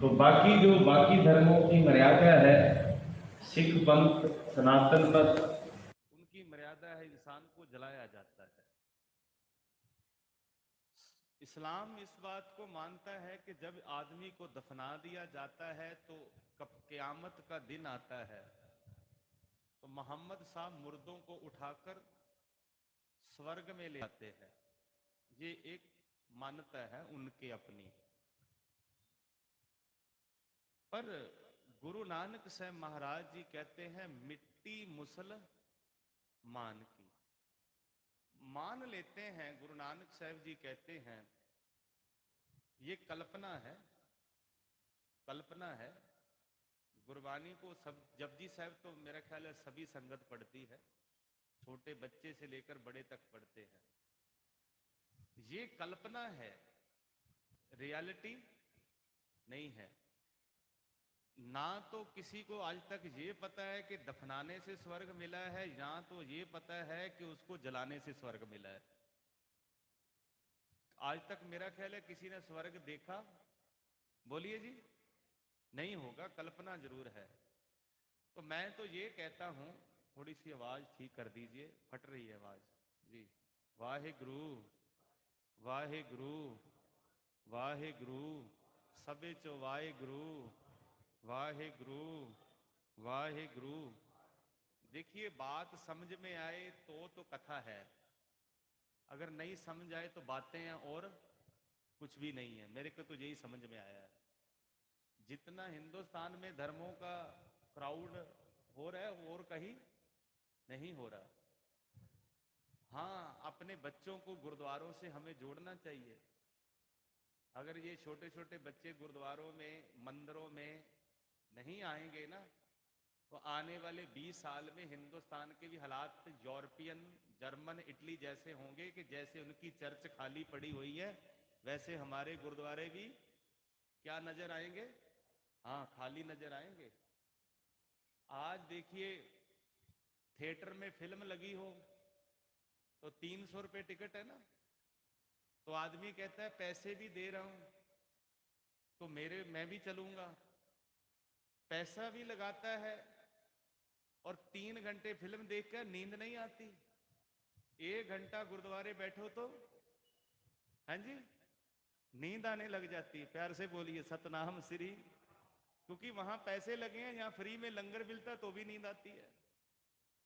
तो बाकी धर्मों की मर्यादा है, सिख पंथ, सनातन पंथ, उनकी मर्यादा है इंसान को जलाया जाता है। इस्लाम इस बात को मानता है कि जब आदमी को दफना दिया जाता है तो कब क़यामत का दिन आता है तो मोहम्मद साहब मुर्दों को उठाकर स्वर्ग में ले आते हैं। ये एक मान्यता है उनकी अपनी। पर गुरु नानक साहब महाराज जी कहते हैं मिट्टी मुसलमान की। मान लेते हैं, गुरु नानक साहब जी कहते हैं ये कल्पना है, कल्पना है। गुरबानी को सब जपजी साहब तो मेरा ख्याल है सभी संगत पढ़ती है, छोटे बच्चे से लेकर बड़े तक पढ़ते हैं। ये कल्पना है, रियलिटी नहीं है। ना तो किसी को आज तक ये पता है कि दफनाने से स्वर्ग मिला है, या तो ये पता है कि उसको जलाने से स्वर्ग मिला है। आज तक मेरा ख्याल है किसी ने स्वर्ग देखा? बोलिए जी, नहीं होगा, कल्पना जरूर है। तो मैं तो ये कहता हूं, थोड़ी सी आवाज ठीक कर दीजिए, फट रही है आवाज जी। वाहेगुरु वाहेगुरु वाहेगुरु, सबे चो वाहेगुरु वाहेगुरु वाहेगुरु। देखिए, बात समझ में आए तो कथा है, अगर नहीं समझ आए तो बातें हैं और कुछ भी नहीं है। मेरे को तो यही समझ में आया है। जितना हिंदुस्तान में धर्मों का क्राउड हो रहा है और कहीं नहीं हो रहा। हाँ, अपने बच्चों को गुरुद्वारों से हमें जोड़ना चाहिए। अगर ये छोटे छोटे बच्चे गुरुद्वारों में, मंदिरों में नहीं आएंगे ना, तो आने वाले 20 साल में हिंदुस्तान के भी हालात यूरोपियन, जर्मन, इटली जैसे होंगे कि जैसे उनकी चर्च खाली पड़ी हुई है वैसे हमारे गुरुद्वारे भी क्या नजर आएंगे? हाँ, खाली नजर आएंगे। आज देखिए, थिएटर में फिल्म लगी हो तो 300 रुपये टिकट है ना, तो आदमी कहता है पैसे भी दे रहा हूं तो मैं भी चलूंगा। पैसा भी लगाता है और 3 घंटे फिल्म देखकर नींद नहीं आती। 1 घंटा गुरुद्वारे बैठो तो हाँ जी नींद आने लग जाती है। प्यार से बोलिए सतनाम श्री। क्योंकि वहां पैसे लगे हैं, यहां फ्री में लंगर मिलता है तो भी नींद आती है।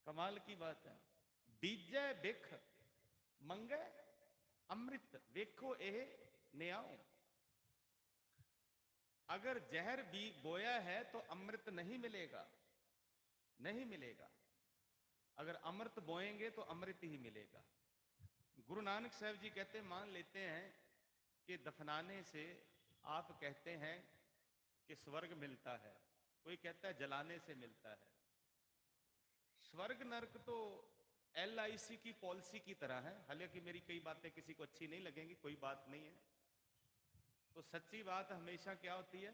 कमाल की बात है। बीजे बिख मंगे अमृत वेखो एह न्याओ। अगर जहर भी बोया है तो अमृत नहीं मिलेगा, नहीं मिलेगा। अगर अमृत बोएंगे तो अमृत ही मिलेगा। गुरु नानक साहब जी कहते, मान लेते हैं कि दफनाने से आप कहते हैं कि स्वर्ग मिलता है, कोई कहता है जलाने से मिलता है। स्वर्ग नरक तो LIC की पॉलिसी की तरह है। हालांकि मेरी कई बातें किसी को अच्छी नहीं लगेंगी, कोई बात नहीं है। तो सच्ची बात हमेशा क्या होती है?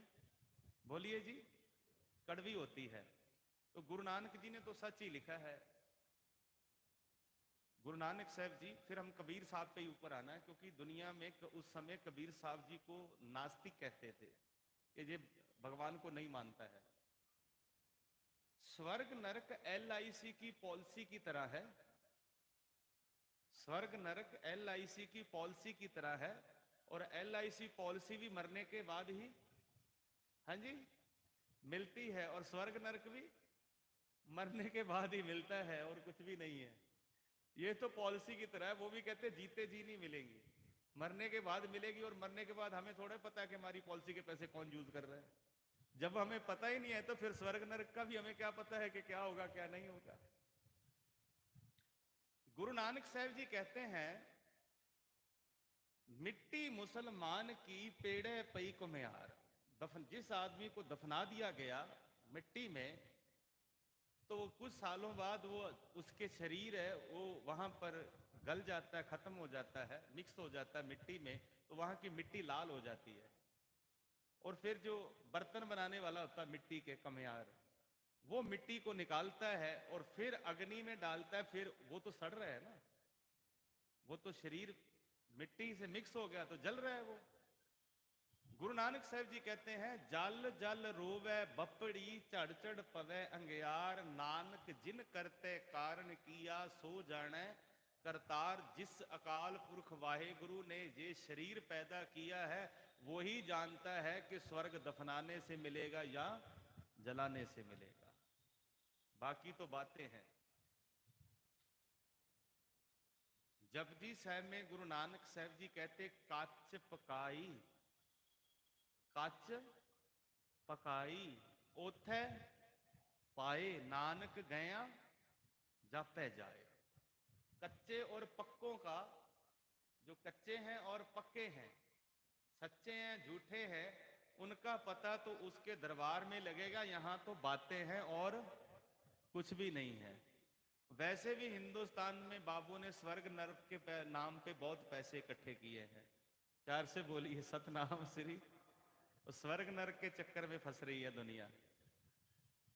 बोलिए जी, कड़वी होती है। तो गुरु नानक जी ने तो सच ही लिखा है। गुरु नानक साहब जी, फिर हम कबीर साहब पे ऊपर आना है, क्योंकि दुनिया में उस समय कबीर साहब जी को नास्तिक कहते थे कि ये भगवान को नहीं मानता है। स्वर्ग नरक LIC की पॉलिसी की तरह है। स्वर्ग नरक LIC की पॉलिसी की तरह है। और LIC पॉलिसी भी मरने के बाद ही हाँ जी मिलती है, और स्वर्ग नरक भी मरने के बाद ही मिलता है, और कुछ भी नहीं है। ये तो पॉलिसी की तरह है। वो भी कहते हैं जीते जी नहीं मिलेंगी, मरने के बाद मिलेगी। और मरने के बाद हमें थोड़ा पता है कि हमारी पॉलिसी के पैसे कौन यूज कर रहा है। जब हमें पता ही नहीं है तो फिर स्वर्ग नरक का भी हमें क्या पता है कि क्या होगा क्या नहीं होगा। गुरु नानक साहब जी कहते हैं मिट्टी मुसलमान की पेड़े पई कुम्हार। जिस आदमी को दफना दिया गया मिट्टी में, तो कुछ सालों बाद वो उसके शरीर है वो वहां पर गल जाता है, खत्म हो जाता है, मिक्स हो जाता है मिट्टी में, तो वहां की मिट्टी लाल हो जाती है। और फिर जो बर्तन बनाने वाला होता है मिट्टी के कमियार, वो मिट्टी को निकालता है और फिर अग्नि में डालता है। फिर वो तो सड़ रहा है ना, वो तो शरीर मिट्टी से मिक्स हो गया तो जल रहा है वो। गुरु नानक साहब जी कहते हैं, जल जल रोवै बपड़ी झड़ झड़ पवै अंगियार, नानक जिन करते कारण किया सो जाने करतार। जिस अकाल पुरख वाहे गुरु ने ये शरीर पैदा किया है, वही जानता है कि स्वर्ग दफनाने से मिलेगा या जलाने से मिलेगा। बाकी तो बातें हैं। जपजी साहब में गुरु नानक साहब जी कहते, कच पकाई कच पकाई ओथे पाए, नानक गया जापे जाए। कच्चे और पक्कों का, जो कच्चे हैं और पक्के हैं, सच्चे हैं झूठे हैं, उनका पता तो उसके दरबार में लगेगा। यहां तो बातें हैं और कुछ भी नहीं है। वैसे भी हिंदुस्तान में बाबू ने स्वर्ग नर्क के नाम पे बहुत पैसे इकट्ठे किए हैं। प्यार से बोलिए सतनाम श्री। स्वर्ग नर्क के चक्कर में फंस रही है दुनिया।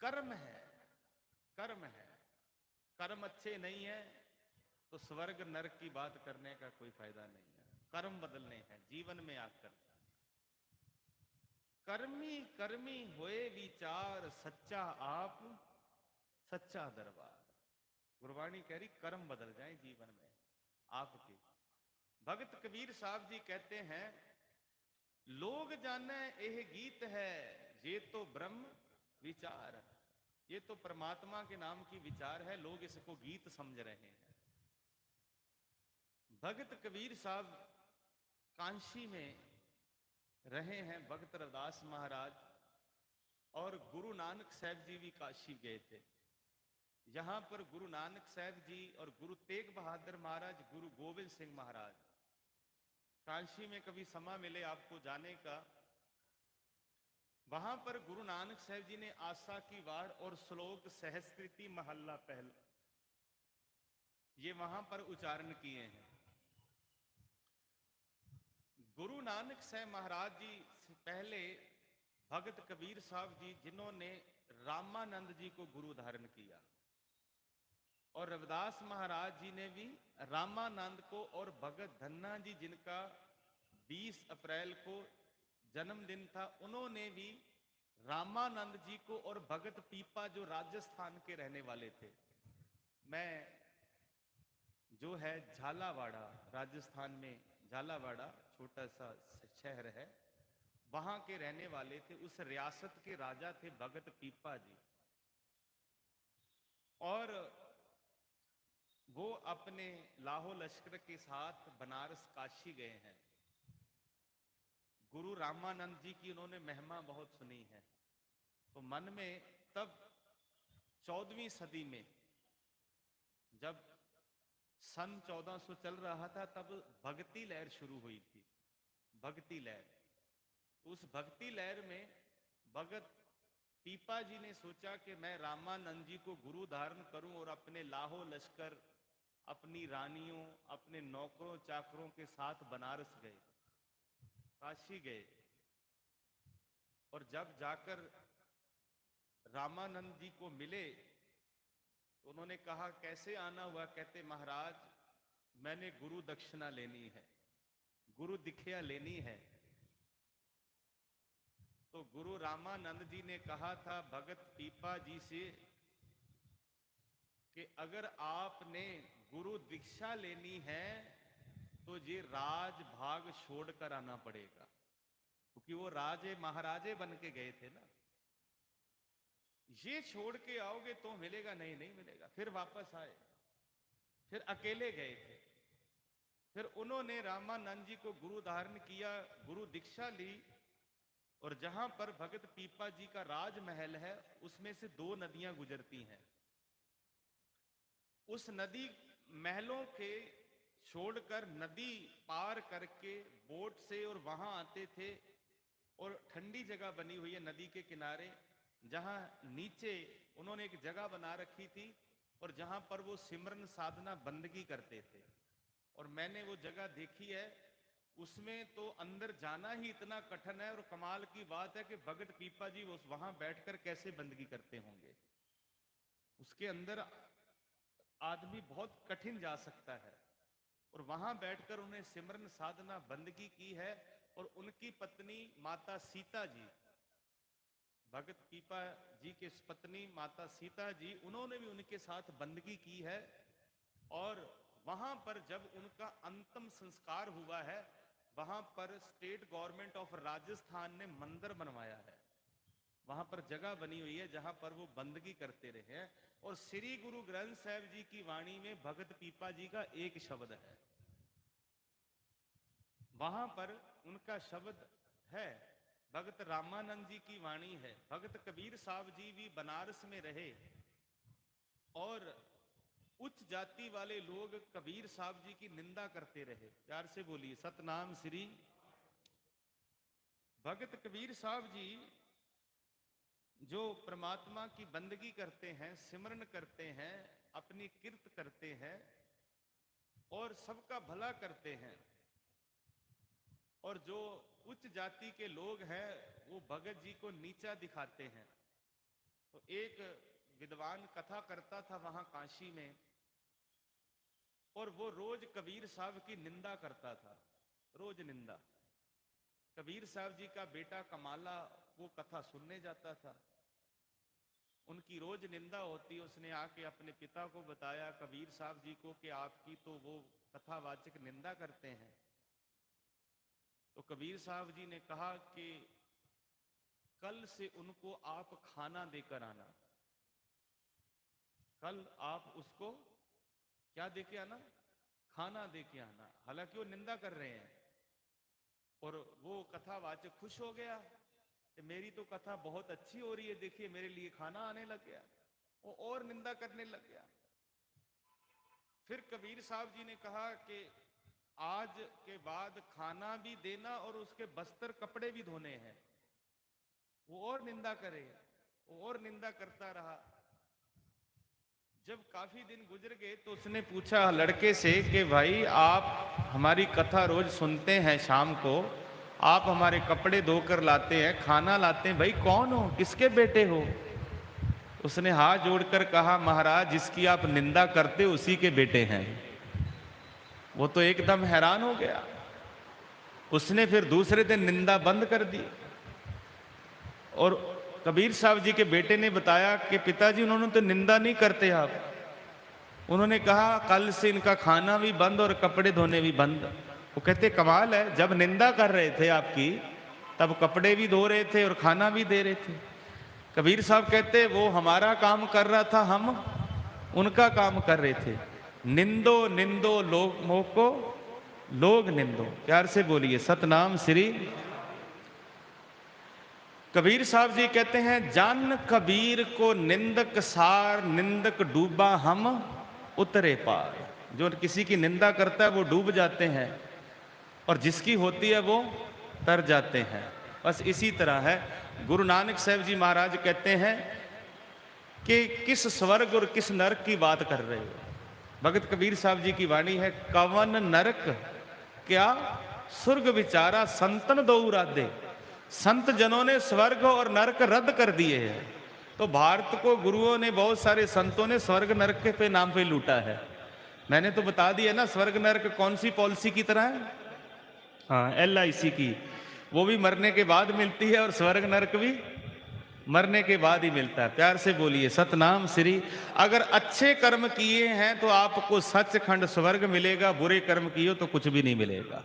कर्म है, कर्म है। कर्म अच्छे नहीं है तो स्वर्ग नरक की बात करने का कोई फायदा नहीं है। कर्म बदलने हैं जीवन में आकर। कर्मी कर्मी होए विचार, सच्चा आप सच्चा दरबार। गुरबाणी कह रही कर्म बदल जाए जीवन में आपके। भगत कबीर साहब जी कहते हैं, लोग जाने यह गीत है, ये तो ब्रह्म विचार, ये तो परमात्मा के नाम की विचार है, लोग इसको गीत समझ रहे हैं। भगत कबीर साहब कांशी में रहे हैं, भगत रविदास महाराज और गुरु नानक साहब जी भी काशी गए थे। यहां पर गुरु नानक साहब जी और गुरु तेग बहादुर महाराज, गुरु गोविंद सिंह महाराज, काशी में कभी समय मिले आपको जाने का, वहां पर गुरु नानक साहब जी ने आशा की वार और श्लोक सहस्त्रति महल्ला पहल, ये वहां पर उच्चारण किए हैं। गुरु नानक साहब महाराज जी से पहले भगत कबीर साहब जी, जिन्होंने रामानंद जी को गुरु धारण किया, और रविदास महाराज जी ने भी रामानंद को, और भगत धन्ना जी जिनका 20 अप्रैल को जन्मदिन था, उन्होंने भी रामानंद जी को, और भगत पीपा जो राजस्थान के रहने वाले थे, मैं जो है झालावाड़ा, राजस्थान में झालावाड़ा छोटा सा शहर है, वहां के रहने वाले थे। उस रियासत के राजा थे भगत पीपा जी, और वो अपने लाहो लश्कर के साथ बनारस काशी गए हैं। गुरु रामानंद जी की उन्होंने महिमा बहुत सुनी है, तो मन में तब 14वीं सदी में, जब सन 1400 चल रहा था, तब भक्ति लहर शुरू हुई थी। भक्ति लहर, उस भक्ति लहर में भगत पीपा जी ने सोचा कि मैं रामानंद जी को गुरु धारण करूं, और अपने लाहो लश्कर, अपनी रानियों, अपने नौकरों चाकरों के साथ बनारस गए, काशी गए। और जब जाकर रामानंद जी को मिले तो उन्होंने कहा कैसे आना हुआ? कहते महाराज मैंने गुरु दक्षिणा लेनी है, गुरु दीक्षा लेनी है। तो गुरु रामानंद जी ने कहा था भगत पीपा जी से कि अगर आपने गुरु दीक्षा लेनी है तो ये राज भाग छोड़कर आना पड़ेगा, क्योंकि वो राजे महाराजे बन के गए थे ना। ये छोड़ के आओगे तो मिलेगा, नहीं नहीं मिलेगा। फिर वापस आए, फिर अकेले गए थे। फिर उन्होंने रामानंद जी को गुरु धारण किया, गुरु दीक्षा ली, और जहां पर भगत पीपा जी का राजमहल है, उसमें से 2 नदियां गुजरती हैं। उस नदी महलों के छोड़कर नदी पार करके बोट से और वहां आते थे, और ठंडी जगह बनी हुई है नदी के किनारे, जहां नीचे उन्होंने एक जगह बना रखी थी, और जहां पर वो सिमरन साधना बंदगी करते थे। और मैंने वो जगह देखी है, उसमें तो अंदर जाना ही इतना कठिन है। और कमाल की बात है कि भगत पीपा जी वो वहां बैठकर कैसे बंदगी करते होंगे। उसके अंदर आदमी बहुत कठिन जा सकता है, और वहां बैठकर उन्हें सिमरन साधना बंदगी की है। और उनकी पत्नी माता सीता जी, भगत पीपा जी के पत्नी माता सीता जी, उन्होंने भी उनके साथ बंदगी की है। और वहां पर जब उनका अंतिम संस्कार हुआ है, वहां पर स्टेट गवर्नमेंट ऑफ राजस्थान ने मंदिर बनवाया है, वहां पर जगह बनी हुई है जहां पर वो बंदगी करते रहे हैं। और श्री गुरु ग्रंथ साहिब जी की वाणी में भगत पीपा जी का एक शब्द है, वहां पर उनका शब्द है। भगत रामानंद जी की वाणी है। भगत कबीर साहब जी भी बनारस में रहे और उच्च जाति वाले लोग कबीर साहब जी की निंदा करते रहे। प्यार से बोलिए सतनाम श्री। भगत कबीर साहब जी जो परमात्मा की बंदगी करते हैं, सिमरन करते हैं, अपनी कीर्त करते हैं और सबका भला करते हैं, और जो उच्च जाति के लोग हैं वो भगत जी को नीचा दिखाते हैं। तो एक विद्वान कथा करता था वहां काशी में, और वो रोज कबीर साहब की निंदा करता था, रोज निंदा। कबीर साहब जी का बेटा कमाला वो कथा सुनने जाता था, उनकी रोज निंदा होती। उसने आके अपने पिता को बताया कबीर साहब जी को कि आपकी तो वो कथावाचक निंदा करते हैं। तो कबीर साहब जी ने कहा कि कल से उनको आप खाना देकर आना, कल आप उसको क्या देके आना, खाना देके आना। हालांकि वो निंदा कर रहे हैं, और वो कथावाचक खुश हो गया कि मेरी तो कथा बहुत अच्छी हो रही है, देखिए मेरे लिए खाना आने लग गया। वो और निंदा करने लग गया। फिर कबीर साहब जी ने कहा कि आज के बाद खाना भी देना और उसके बस्तर कपड़े भी धोने हैं। वो और निंदा करे, वो और निंदा करता रहा। जब काफी दिन गुजर गए तो उसने पूछा लड़के से कि भाई आप हमारी कथा रोज सुनते हैं, शाम को आप हमारे कपड़े धोकर लाते हैं, खाना लाते हैं, भाई कौन हो, किसके बेटे हो? उसने हाथ जोड़कर कहा महाराज जिसकी आप निंदा करते उसी के बेटे हैं। वो तो एकदम हैरान हो गया। उसने फिर दूसरे दिन निंदा बंद कर दी, और कबीर साहब जी के बेटे ने बताया कि पिताजी उन्होंने तो निंदा नहीं करते आप, उन्होंने कहा कल से इनका खाना भी बंद और कपड़े धोने भी बंद। वो कहते कमाल है, जब निंदा कर रहे थे आपकी तब कपड़े भी धो रहे थे और खाना भी दे रहे थे। कबीर साहब कहते वो हमारा काम कर रहा था, हम उनका काम कर रहे थे। निंदो निंदो लोग मोको लोग निंदो। प्यार से बोलिए सतनाम श्री। कबीर साहब जी कहते हैं जान कबीर को निंदक सार, निंदक डूबा हम उतरे पार। जो किसी की निंदा करता है वो डूब जाते हैं, और जिसकी होती है वो तर जाते हैं। बस इसी तरह है। गुरु नानक साहब जी महाराज कहते हैं कि किस स्वर्ग और किस नरक की बात कर रहे हो। भगत कबीर साहब जी की वाणी है कवन नरक क्या स्वर्ग विचारा संतन दो राधे। संत जनों ने स्वर्ग और नरक रद्द कर दिए हैं। तो भारत को गुरुओं ने, बहुत सारे संतों ने स्वर्ग नरक के नाम पे लूटा है। मैंने तो बता दिया ना स्वर्ग नरक कौन सी पॉलिसी की तरह है, हाँ LIC की। वो भी मरने के बाद मिलती है और स्वर्ग नरक भी मरने के बाद ही मिलता है। प्यार से बोलिए सतनाम श्री। अगर अच्छे कर्म किए हैं तो आपको सचखंड स्वर्ग मिलेगा, बुरे कर्म किए तो कुछ भी नहीं मिलेगा।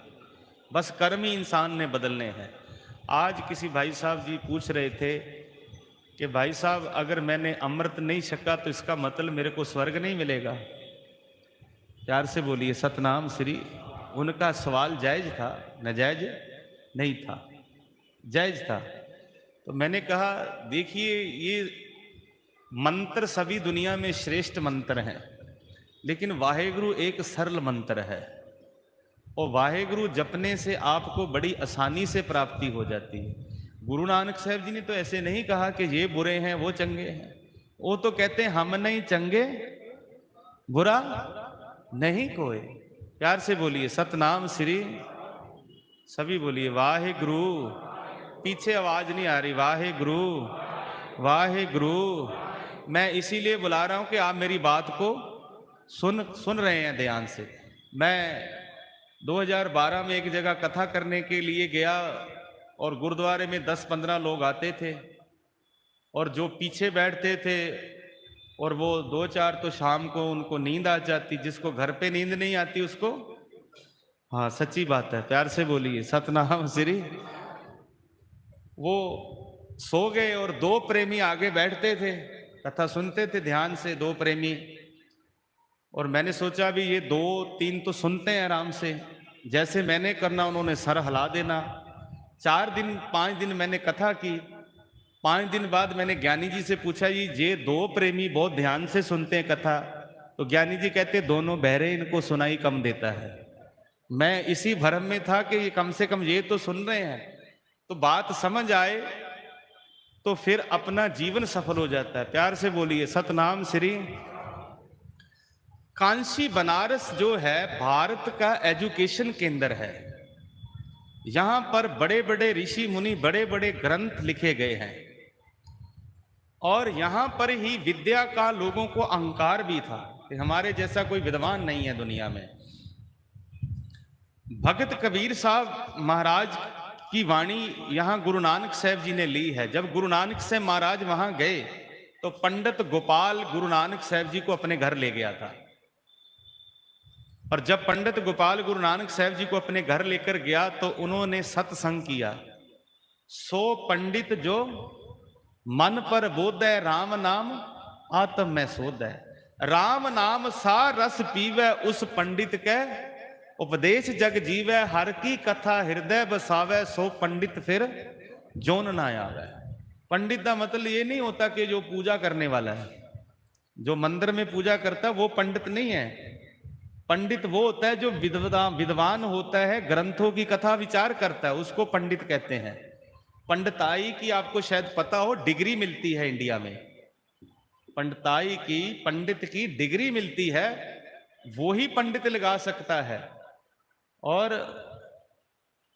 बस कर्म ही इंसान ने बदलने हैं। आज किसी भाई साहब जी पूछ रहे थे कि भाई साहब अगर मैंने अमृत नहीं छका तो इसका मतलब मेरे को स्वर्ग नहीं मिलेगा। प्यार से बोलिए सतनाम श्री। उनका सवाल जायज था, नाजायज नहीं था, जायज था। तो मैंने कहा देखिए ये मंत्र सभी दुनिया में श्रेष्ठ मंत्र हैं, लेकिन वाहेगुरु एक सरल मंत्र है, और वाहेगुरु जपने से आपको बड़ी आसानी से प्राप्ति हो जाती है। गुरु नानक साहब जी ने तो ऐसे नहीं कहा कि ये बुरे हैं वो चंगे हैं। वो तो कहते हैं हम नहीं चंगे बुरा नहीं कोई। प्यार से बोलिए सतनाम श्री। सभी बोलिए वाहेगुरु। पीछे आवाज नहीं आ रही, वाहेगुरु वाहेगुरु। मैं इसीलिए बुला रहा हूं कि आप मेरी बात को सुन रहे हैं ध्यान से। मैं 2012 में एक जगह कथा करने के लिए गया और गुरुद्वारे में 10-15 लोग आते थे और जो पीछे बैठते थे और वो 2-4 तो शाम को उनको नींद आ जाती, जिसको घर पे नींद नहीं आती उसको, हाँ सच्ची बात है, प्यार से बोलिए सतनाम श्री, वो सो गए और 2 प्रेमी आगे बैठते थे, कथा सुनते थे ध्यान से 2 प्रेमी। और मैंने सोचा भी ये 2-3 तो सुनते हैं आराम से, जैसे मैंने करना उन्होंने सर हिला देना। 4 दिन 5 दिन मैंने कथा की। 5 दिन बाद मैंने ज्ञानी जी से पूछा, जी ये 2 प्रेमी बहुत ध्यान से सुनते हैं कथा, तो ज्ञानी जी कहते दोनों बहरे, इनको सुनाई कम देता है। मैं इसी भ्रम में था कि ये कम से कम ये तो सुन रहे हैं, तो बात समझ आए तो फिर अपना जीवन सफल हो जाता है। प्यार से बोलिए सतनाम श्री। काशी बनारस जो है भारत का एजुकेशन केंद्र है। यहां पर बड़े बड़े ऋषि मुनि, बड़े बड़े ग्रंथ लिखे गए हैं और यहां पर ही विद्या का लोगों को अहंकार भी था कि हमारे जैसा कोई विद्वान नहीं है दुनिया में। भगत कबीर साहब महाराज की वाणी यहां गुरु नानक साहब जी ने ली है। जब गुरु नानक साहब महाराज वहां गए तो पंडित गोपाल गुरु नानक साहब जी को अपने घर ले गया था। और जब पंडित गोपाल गुरु नानक साहब जी को अपने घर लेकर गया तो उन्होंने सत्संग किया। 100 पंडित जो मन पर बोधै राम नाम आत्म में सोधै, राम नाम सा रस पीवै उस पंडित के उपदेश जग जीवै, हर की कथा हृदय बसावै सो पंडित फिर जोन ना आवे। पंडित का मतलब ये नहीं होता कि जो पूजा करने वाला है, जो मंदिर में पूजा करता है वो पंडित नहीं है। पंडित वो होता है जो विद्वान होता है, ग्रंथों की कथा विचार करता है, उसको पंडित कहते हैं। पंडिताई की आपको शायद पता हो डिग्री मिलती है इंडिया में, पंडिताई की, पंडित की डिग्री मिलती है, वो ही पंडित लगा सकता है। और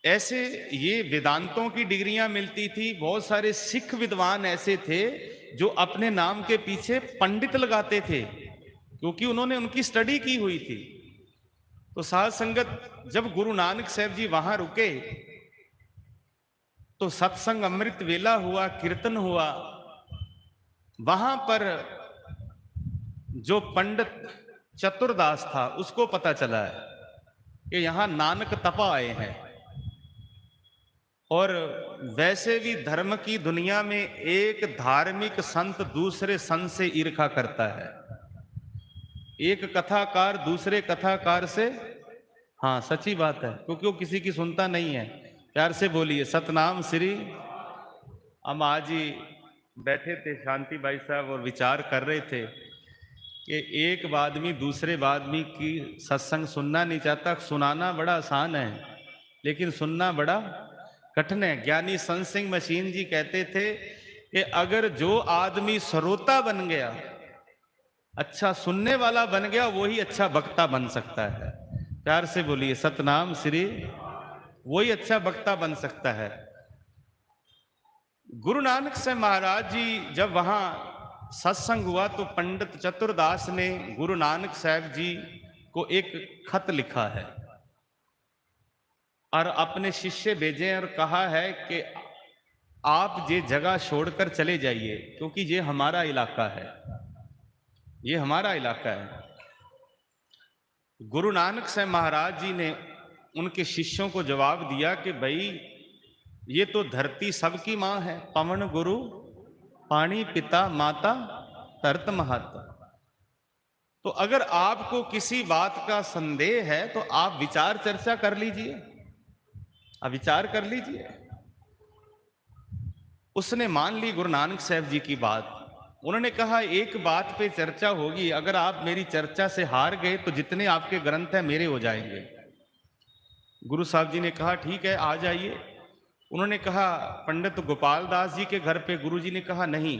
ऐसे ये वेदांतों की डिग्रियां मिलती थी। बहुत सारे सिख विद्वान ऐसे थे जो अपने नाम के पीछे पंडित लगाते थे क्योंकि उन्होंने उनकी स्टडी की हुई थी। तो साध संगत, जब गुरु नानक साहब जी वहां रुके तो सत्संग अमृत वेला हुआ, कीर्तन हुआ। वहां पर जो पंडित चतुरदास था उसको पता चला है कि यहां नानक तपा आए हैं। और वैसे भी धर्म की दुनिया में एक धार्मिक संत दूसरे संत से ईर्ष्या करता है, एक कथाकार दूसरे कथाकार से, हाँ सच्ची बात है, क्योंकि वो किसी की सुनता नहीं है। प्यार से बोलिए सतनाम श्री। हम आज ही बैठे थे शांति भाई साहब और विचार कर रहे थे कि एक आदमी दूसरे आदमी की सत्संग सुनना नहीं चाहता। सुनाना बड़ा आसान है लेकिन सुनना बड़ा कठिन है। ज्ञानी संत सिंह मशीन जी कहते थे कि अगर जो आदमी श्रोता बन गया, अच्छा सुनने वाला बन गया, वही अच्छा वक्ता बन सकता है। प्यार से बोलिए सतनाम श्री। वही अच्छा वक्ता बन सकता है। गुरु नानक साहब महाराज जी जब वहां सत्संग हुआ तो पंडित चतुरदास ने गुरु नानक साहब जी को एक खत लिखा है और अपने शिष्य भेजे और कहा है कि आप ये जगह छोड़कर चले जाइए क्योंकि ये हमारा इलाका है, ये हमारा इलाका है। गुरु नानक साहब महाराज जी ने उनके शिष्यों को जवाब दिया कि भाई ये तो धरती सबकी मां है, पवन गुरु पानी पिता माता धरत महत। तो अगर आपको किसी बात का संदेह है तो आप विचार चर्चा कर लीजिए, आप विचार कर लीजिए। उसने मान ली गुरु नानक साहब जी की बात। उन्होंने कहा एक बात पे चर्चा होगी, अगर आप मेरी चर्चा से हार गए तो जितने आपके ग्रंथ हैं मेरे हो जाएंगे। गुरु साहब जी ने कहा ठीक है आ जाइए। उन्होंने कहा पंडित गोपाल दास जी के घर पे। गुरु जी ने कहा नहीं,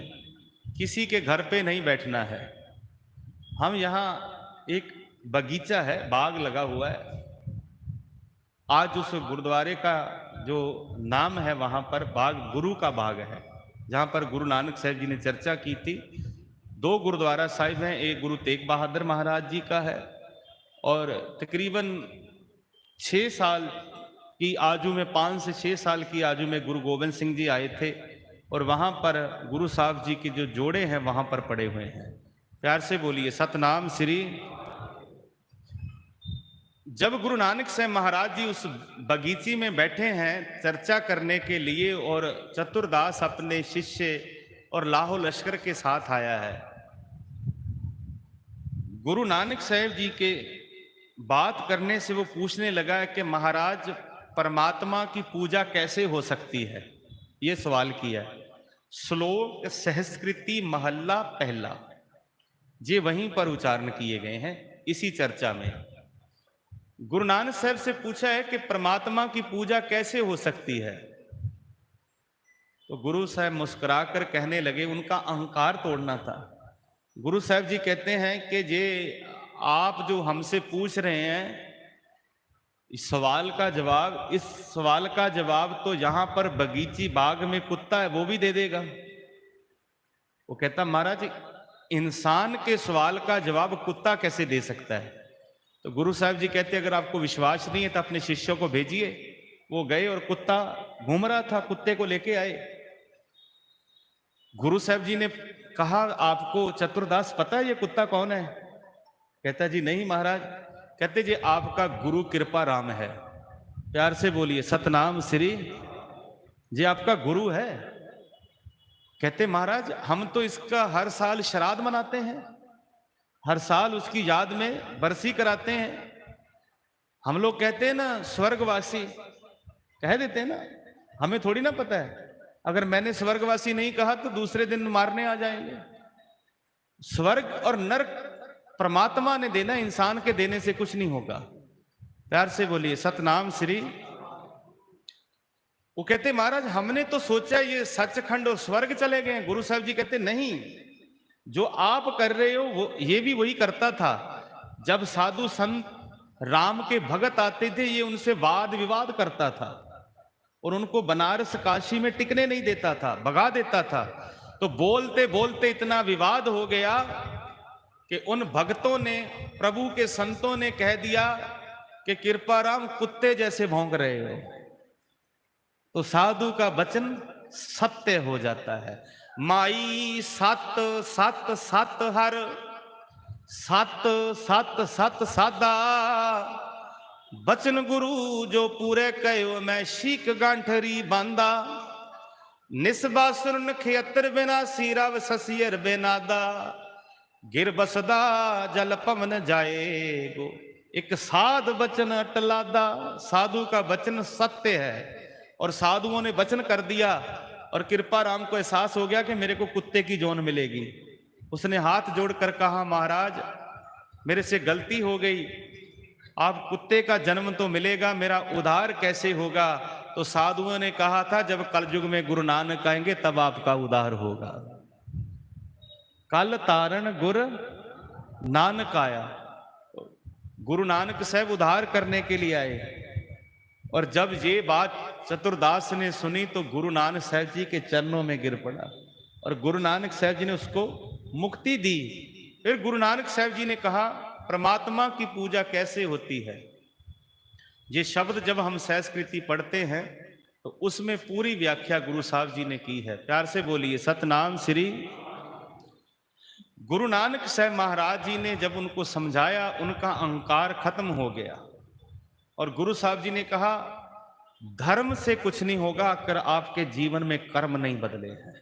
किसी के घर पे नहीं बैठना है, हम यहाँ एक बगीचा है, बाग लगा हुआ है। आज उस गुरुद्वारे का जो नाम है वहां पर बाग गुरु का बाग है, जहां पर गुरु नानक साहब जी ने चर्चा की थी। 2 गुरुद्वारा साहिब हैं, एक गुरु तेग बहादुर महाराज जी का है और तकरीबन 6 साल की आयु में, 5 से 6 साल की आयु में गुरु गोविंद सिंह जी आए थे और वहां पर गुरु साहब जी के जो जोड़े हैं वहां पर पड़े हुए हैं। प्यार से बोलिए सतनाम श्री। जब गुरु नानक साहब महाराज जी उस बगीची में बैठे हैं चर्चा करने के लिए और चतुरदास अपने शिष्य और लाहो लश्कर के साथ आया है, गुरु नानक साहब जी के बात करने से वो पूछने लगा कि महाराज परमात्मा की पूजा कैसे हो सकती है, ये सवाल किया। श्लोक सहस्कृति महल्ला पहला, ये वहीं पर उच्चारण किए गए हैं इसी चर्चा में। गुरु नानक साहब से पूछा है कि परमात्मा की पूजा कैसे हो सकती है, तो गुरु साहब मुस्कुराकर कहने लगे, उनका अहंकार तोड़ना था। गुरु साहब जी कहते हैं कि ये आप जो हमसे पूछ रहे हैं इस सवाल का जवाब तो यहां पर बगीची बाग में कुत्ता है वो भी दे देगा। वो कहता महाराज इंसान के सवाल का जवाब कुत्ता कैसे दे सकता है। तो गुरु साहब जी कहते अगर आपको विश्वास नहीं है तो अपने शिष्यों को भेजिए। वो गए और कुत्ता घूम रहा था, कुत्ते को लेके आए। गुरु साहब जी ने कहा आपको चतुरदास पता है ये कुत्ता कौन है? कहता जी नहीं महाराज। कहते जी आपका गुरु कृपा राम है। प्यार से बोलिए सतनाम श्री। जी आपका गुरु है। कहते महाराज हम तो इसका हर साल श्राद्ध मनाते हैं, हर साल उसकी याद में बरसी कराते हैं। हम लोग कहते हैं ना स्वर्गवासी, कह देते हैं ना, हमें थोड़ी ना पता है। अगर मैंने स्वर्गवासी नहीं कहा तो दूसरे दिन मारने आ जाएंगे। स्वर्ग और नरक परमात्मा ने देना, इंसान के देने से कुछ नहीं होगा। प्यार से बोलिए सतनाम श्री। वो कहते महाराज हमने तो सोचा ये सचखंड और स्वर्ग चले गए। गुरु साहब जी कहते नहीं, जो आप कर रहे हो वो ये भी वही करता था। जब साधु संत राम के भगत आते थे ये उनसे वाद विवाद करता था और उनको बनारस काशी में टिकने नहीं देता था, भगा देता था। तो बोलते बोलते इतना विवाद हो गया कि उन भक्तों ने, प्रभु के संतों ने कह दिया कि कृपाराम कुत्ते जैसे भौंक रहे हो। तो साधु का वचन सत्य हो जाता है। माई सत सत सत हर, सत सत सत सादा, बचन गुरु जो पूरे कहो मैं शीक गांठरी बांदा। निस्बासुर खयत्र बिना सीराव ससियर बेनादा, गिर बसदा जल पवन जाएगो, एक साध वचन अटलादा। साधु का वचन सत्य है और साधुओं ने वचन कर दिया और कृपा राम को एहसास हो गया कि मेरे को कुत्ते की जौन मिलेगी। उसने हाथ जोड़कर कहा महाराज मेरे से गलती हो गई, आप कुत्ते का जन्म तो मिलेगा, मेरा उद्धार कैसे होगा? तो साधुओं ने कहा था जब कलयुग में गुरु नानक आएंगे तब आपका उद्धार होगा। कल तारण गुर नानक आया। गुरु नानक साहब उद्धार करने के लिए आए और जब ये बात चतुरदास ने सुनी तो गुरु नानक साहब जी के चरणों में गिर पड़ा और गुरु नानक साहब जी ने उसको मुक्ति दी। फिर गुरु नानक साहब जी ने कहा परमात्मा की पूजा कैसे होती है। ये शब्द जब हम संस्कृति पढ़ते हैं तो उसमें पूरी व्याख्या गुरु साहब जी ने की है। प्यार से बोलिए सतनाम श्री। गुरु नानक साहब महाराज जी ने जब उनको समझाया उनका अहंकार खत्म हो गया और गुरु साहब जी ने कहा धर्म से कुछ नहीं होगा अगर आपके जीवन में कर्म नहीं बदले हैं।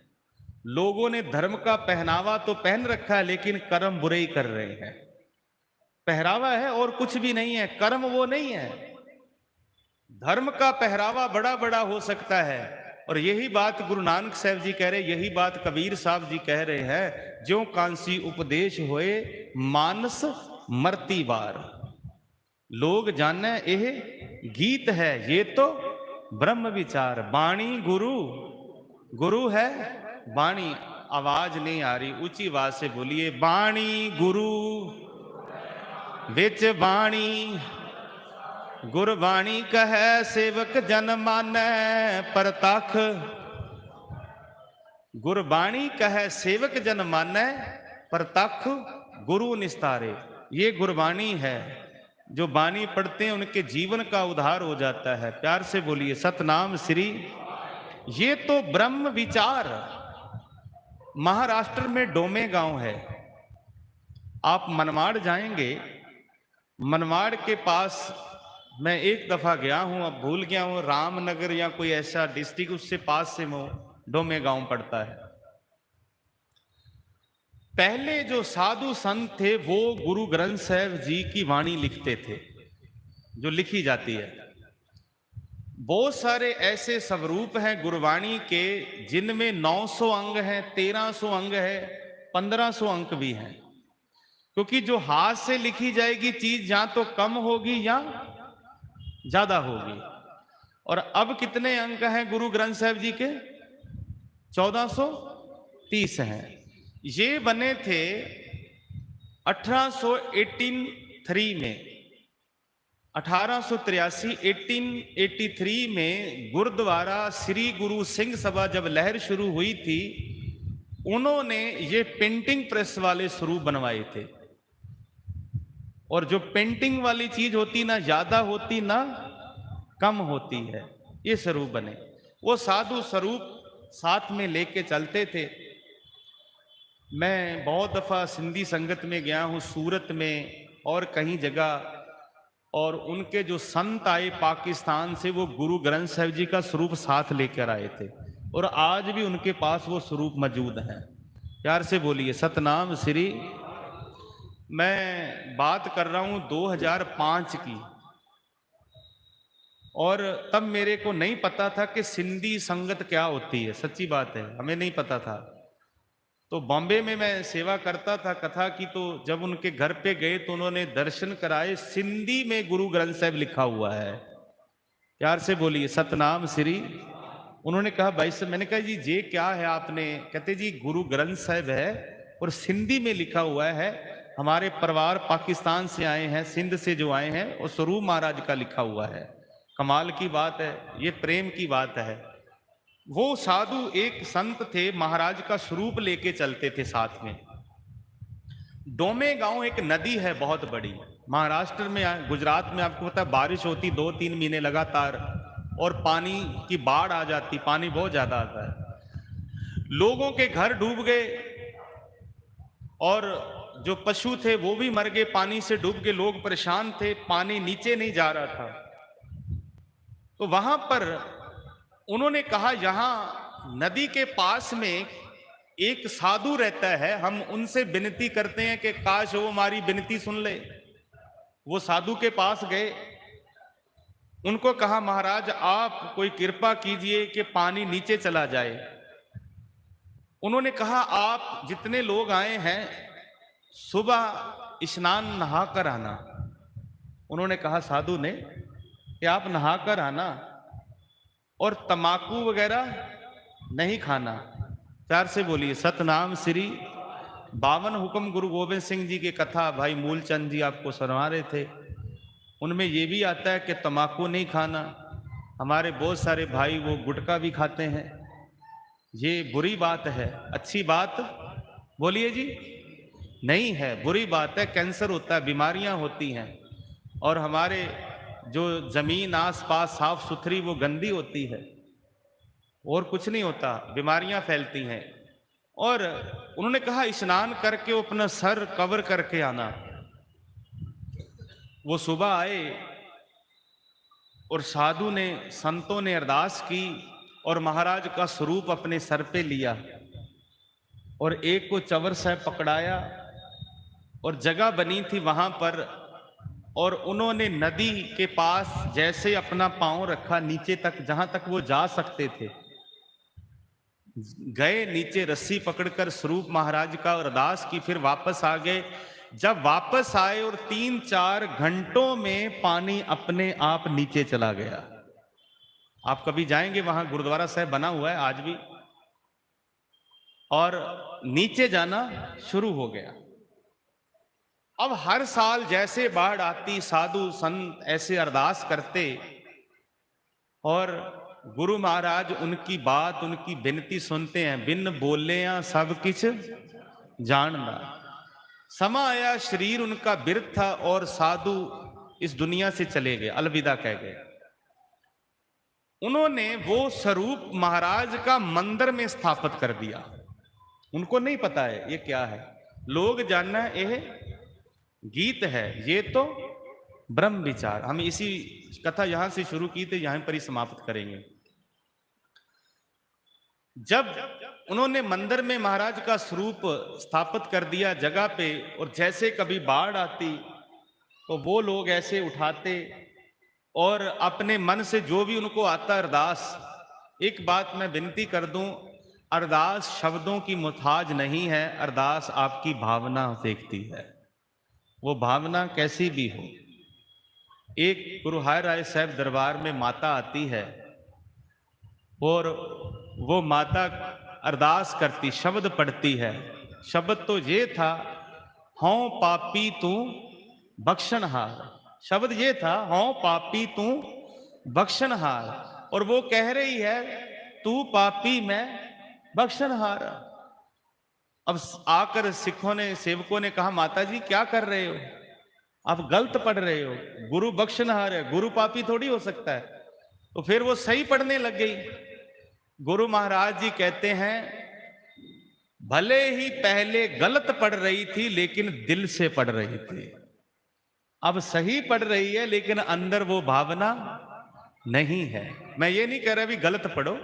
लोगों ने धर्म का पहनावा तो पहन रखा है लेकिन कर्म बुरे ही कर रहे हैं। पहरावा है और कुछ भी नहीं है, कर्म वो नहीं है। धर्म का पहरावा बड़ा बड़ा हो सकता है और यही बात गुरु नानक साहब जी कह रहे, यही बात कबीर साहब जी कह रहे हैं, ज्यों कांसी उपदेश होए मानस मरती बार। लोग जाने यह गीत है, ये तो ब्रह्म विचार। बाणी गुरु, गुरु है बाणी। आवाज नहीं आ रही, ऊंची आवाज से बोलिए बाणी गुरु विच बाणी। गुरबाणी कहे सेवक जन मानै परतख। गुरबाणी कहे सेवक जन मानै परतख गुरु निस्तारे। ये गुरबाणी है। जो बानी पढ़ते हैं उनके जीवन का उद्धार हो जाता है। प्यार से बोलिए सतनाम श्री। ये तो ब्रह्म विचार। महाराष्ट्र में डोमे गांव है, आप मनमाड़ जाएंगे, मनमाड़ के पास मैं एक दफा गया हूं, अब भूल गया हूं, रामनगर या कोई ऐसा डिस्ट्रिक्ट, उससे पास से वो डोमे गांव पड़ता है। पहले जो साधु संत थे वो गुरु ग्रंथ साहिब जी की वाणी लिखते थे, जो लिखी जाती है। बहुत सारे ऐसे स्वरूप हैं गुरुवाणी के जिनमें 900 अंग हैं, 1300 अंग है, 1500 अंक भी हैं, क्योंकि जो हाथ से लिखी जाएगी चीज या तो कम होगी या ज्यादा होगी। और अब कितने अंक हैं गुरु ग्रंथ साहिब जी के? 1430 हैं। ये बने थे 1883 में, 1883 1883 में गुरुद्वारा श्री गुरु सिंह सभा जब लहर शुरू हुई थी, उन्होंने ये पेंटिंग प्रेस वाले स्वरूप बनवाए थे। और जो पेंटिंग वाली चीज होती ना ज्यादा होती ना कम होती है, ये स्वरूप बने। वो साधु स्वरूप साथ में लेके चलते थे। मैं बहुत दफा सिंधी संगत में गया हूं, सूरत में और कहीं जगह, और उनके जो संत आए पाकिस्तान से वो गुरु ग्रंथ साहिब जी का स्वरूप साथ लेकर आए थे, और आज भी उनके पास वो स्वरूप मौजूद है। प्यार से बोलिए सतनाम श्री। मैं बात कर रहा हूं 2005 की, और तब मेरे को नहीं पता था कि सिंधी संगत क्या होती है, सच्ची बात है, हमें नहीं पता था। तो बॉम्बे में मैं सेवा करता था कथा की, तो जब उनके घर पे गए तो उन्होंने दर्शन कराए, सिंधी में गुरु ग्रंथ साहिब लिखा हुआ है। प्यार से बोलिए सतनाम श्री। उन्होंने कहा भाई साहब, मैंने कहा जी ये क्या है आपने? कहते जी गुरु ग्रंथ साहिब है और सिंधी में लिखा हुआ है, हमारे परिवार पाकिस्तान से आए हैं, सिंध से जो आए हैं, और स्वरूप महाराज का लिखा हुआ है। कमाल की बात है, ये प्रेम की बात है। वो साधु एक संत थे, महाराज का स्वरूप लेके चलते थे साथ में। डोमे गांव एक नदी है बहुत बड़ी, महाराष्ट्र में, गुजरात में आपको पता है बारिश होती 2-3 महीने लगातार, और पानी की बाढ़ आ जाती, पानी बहुत ज्यादा आता है। लोगों के घर डूब गए और जो पशु थे वो भी मर गए, पानी से डूब के लोग परेशान थे, पानी नीचे नहीं जा रहा था। तो वहां पर उन्होंने कहा यहां नदी के पास में एक साधु रहता है, हम उनसे विनती करते हैं कि काश वो हमारी विनती सुन ले। वो साधु के पास गए, उनको कहा महाराज आप कोई कृपा कीजिए कि पानी नीचे चला जाए। उन्होंने कहा आप जितने लोग आए हैं सुबह स्नान नहा कर आना। उन्होंने कहा साधु ने कि आप नहा कर आना और तमाकू वगैरह नहीं खाना। प्यार से बोलिए सतनाम श्री। 52 हुक्म गुरु गोविंद सिंह जी की कथा भाई मूलचंद जी आपको सुना रहे थे, उनमें ये भी आता है कि तमाकू नहीं खाना। हमारे बहुत सारे भाई वो गुटखा भी खाते हैं, ये बुरी बात है। अच्छी बात बोलिए जी नहीं है, बुरी बात है। कैंसर होता है, बीमारियां होती हैं, और हमारे जो जमीन आसपास साफ सुथरी वो गंदी होती है, और कुछ नहीं होता, बीमारियां फैलती हैं। और उन्होंने कहा स्नान करके वो अपना सर कवर करके आना। वो सुबह आए और साधु ने, संतों ने अरदास की और महाराज का स्वरूप अपने सर पे लिया, और एक को चवर साहब पकड़ाया, और जगह बनी थी वहां पर, और उन्होंने नदी के पास जैसे अपना पांव रखा नीचे तक, जहां तक वो जा सकते थे, गए नीचे रस्सी पकड़कर स्वरूप महाराज का अरदास की, फिर वापस आ गए। जब वापस आए और 3-4 घंटों में पानी अपने आप नीचे चला गया। आप कभी जाएंगे वहां, गुरुद्वारा साहब बना हुआ है आज भी, और नीचे जाना शुरू हो गया। अब हर साल जैसे बाढ़ आती साधु संत ऐसे अरदास करते, और गुरु महाराज उनकी बात, उनकी विनती सुनते हैं। बिन बोले या सब किछ जानना। समा आया शरीर उनका बिरथ था, और साधु इस दुनिया से चले गए, अलविदा कह गए। उन्होंने वो स्वरूप महाराज का मंदिर में स्थापित कर दिया। उनको नहीं पता है ये क्या है, लोग जानना है यह गीत है, ये तो ब्रह्म विचार। हम इसी कथा यहां से शुरू की थी, यहां पर ही समाप्त करेंगे। जब उन्होंने मंदिर में महाराज का स्वरूप स्थापित कर दिया जगह पे, और जैसे कभी बाढ़ आती तो वो लोग ऐसे उठाते और अपने मन से जो भी उनको आता अरदास। एक बात मैं विनती कर दूं, अरदास शब्दों की मुहताज नहीं है, अरदास आपकी भावना देखती है, वो भावना कैसी भी हो। एक गुरु हाय राय साहब दरबार में माता आती है और वो माता अरदास करती, शब्द पढ़ती है। शब्द तो ये था, हौं पापी तू बख्शनहार। शब्द ये था, हौं पापी तू बख्शनहार। और वो कह रही है, तू पापी मैं बख्शनहार। अब आकर सिखों ने, सेवकों ने कहा, माता जी क्या कर रहे हो, आप गलत पढ़ रहे हो, गुरु बख्शनहार है, गुरु पापी थोड़ी हो सकता है। तो फिर वो सही पढ़ने लग गई। गुरु महाराज जी कहते हैं, भले ही पहले गलत पढ़ रही थी लेकिन दिल से पढ़ रही थी। अब सही पढ़ रही है लेकिन अंदर वो भावना नहीं है। मैं ये नहीं कह रहा भी गलत पढ़ो,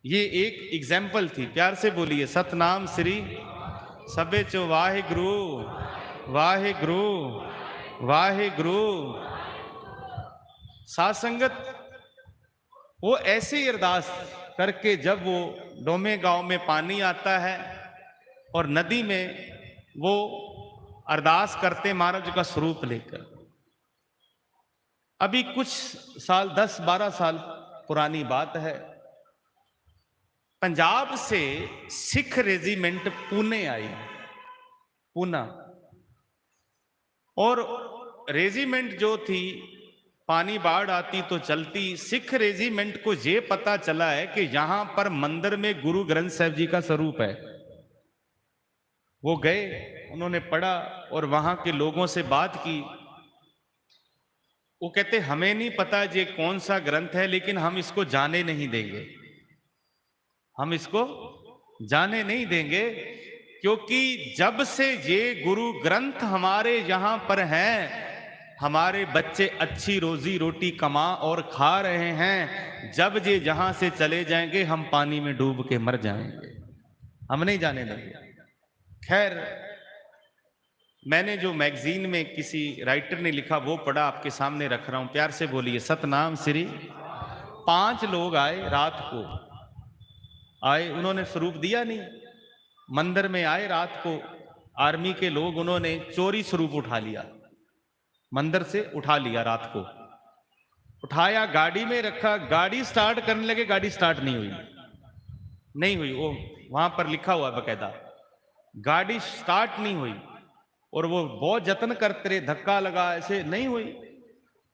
ये एक एग्जाम्पल थी। प्यार से बोलिए सतनाम श्री सबे चो वाहे गुरु वाहे गुरु वाहे गुरु। साध संगत, वो ऐसे ही अरदास करके जब वो डोमे गांव में पानी आता है और नदी में वो अरदास करते महाराज का स्वरूप लेकर। अभी कुछ साल, 10-12 साल पुरानी बात है, पंजाब से सिख रेजिमेंट पुणे आई, पूना। और रेजिमेंट जो थी, पानी बाढ़ आती तो चलती। सिख रेजिमेंट को ये पता चला है कि यहां पर मंदिर में गुरु ग्रंथ साहिब जी का स्वरूप है। वो गए, उन्होंने पढ़ा और वहां के लोगों से बात की। वो कहते, हमें नहीं पता ये कौन सा ग्रंथ है, लेकिन हम इसको जाने नहीं देंगे, हम इसको जाने नहीं देंगे, क्योंकि जब से ये गुरु ग्रंथ हमारे यहां पर हैं, हमारे बच्चे अच्छी रोजी रोटी कमा और खा रहे हैं। जब ये जहां से चले जाएंगे हम पानी में डूब के मर जाएंगे, हम नहीं जाने देंगे। खैर, मैंने जो मैगजीन में किसी राइटर ने लिखा वो पढ़ा, आपके सामने रख रहा हूं। प्यार से बोलिए सतनाम श्री। 5 लोग आए, रात को आए, उन्होंने स्वरूप दिया नहीं, मंदिर में आए रात को, आर्मी के लोग, उन्होंने चोरी स्वरूप उठा लिया, मंदिर से उठा लिया, रात को उठाया, गाड़ी में रखा, गाड़ी स्टार्ट करने लगे, गाड़ी स्टार्ट नहीं हुई, नहीं हुई। वो वहां पर लिखा हुआ बकायदा, गाड़ी स्टार्ट नहीं हुई। और वो बहुत जतन करते रहे, धक्का लगा, ऐसे नहीं हुई।